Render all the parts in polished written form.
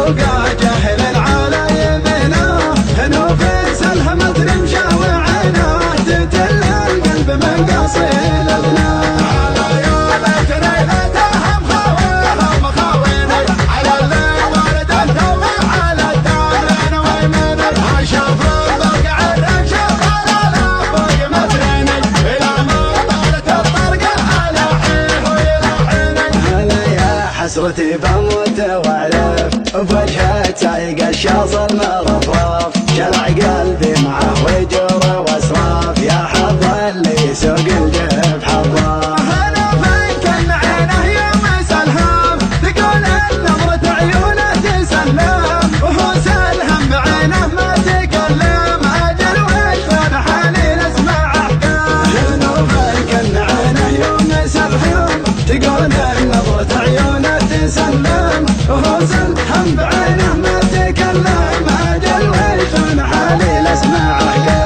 يسوقه جاهل على يمينه، هنوف سلهمت رمشه وعينه، تتل القلب من قصيل ابنه. حسرتي بموت واعرف بوجهه تايق الشاصل مرفرف، شلع قلبي معه وجره واسراف، يا حظ اللي يسوق الجيب حظه. انا فين كان عينه يوم سلهم، تقول نظرة عيونه تسلم، وهو سلهم بعينه ما تكلم، اجل وش حالي نسمع احكام. شنو فين كان عينه يوم سلهم، تقول نظرة عيونه تسلم، وهو سلهم بعينه ما تكلم، اجل ويش حالي لاسمع احكام.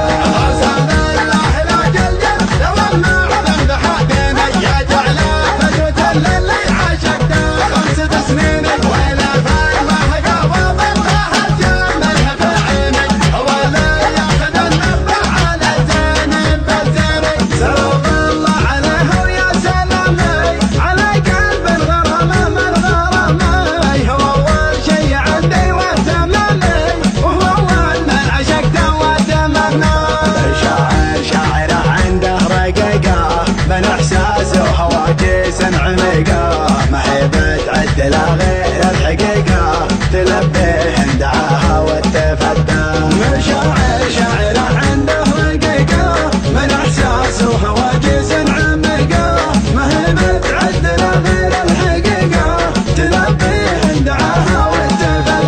من احساسه وهواجس عميقه، ما هي بتعدل غير الحقيقه، تلبيه دعاها وتفدى. مشاعر شاعره عنده رقيقه، من احساسه وهواجس عميقه، ما هي بتعدل غير الحقيقه، تلبيه دعاها وتفدى.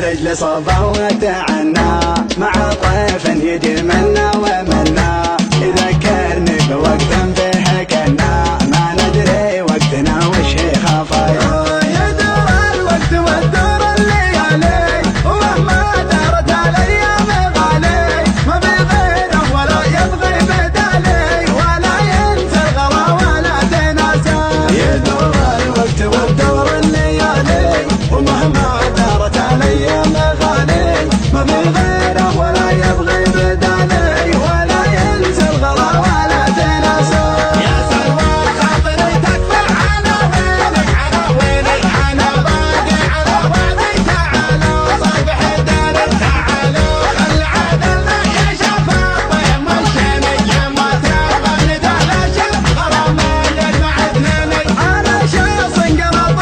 رجل صفا وتعنى، مع طيف يجي منا ومنا، يذكرني بوقت فيه كنا، ما ندري وقتنا وش هي خفايا. يدور الوقت وتدور الليالي، ومهما دارت الايام غالي، ما بغيره ولا يبغي بدالي، ولا ينسى الغلا ولا تناسى. يدور الوقت وتدور الليالي، ومهما دارت الايام غالي، ما بغيره ولا يبغي بدالي، ولا ينسى الغلا ولا تناسى. يا سلوى خاطري تكفى على وينك، على وينك انا باقي على وادي، تعالوا صبح دارك، تعالوا خل عدلنا يا شفاف يم الشيني، يما تبغى ندالش غرام يجمع اثنيني. انا شخص انقرض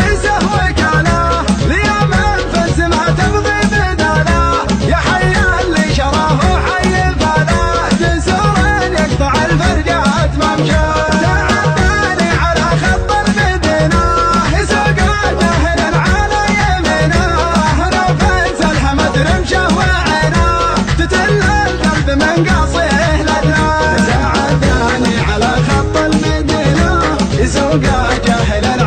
وكاله، ليوم انفس ما تبغي بداله، يا حي اللي شراه وحي فاله، جسور يقطع الفرجات ممشاه. تعداني على خط المدينه، يسوقه جاهل على يمينه، انا فين سلهمت رمشه وعينه، تتل القلب من قصيه لدناه. تعداني على خط المدينه، يسوقه جاهل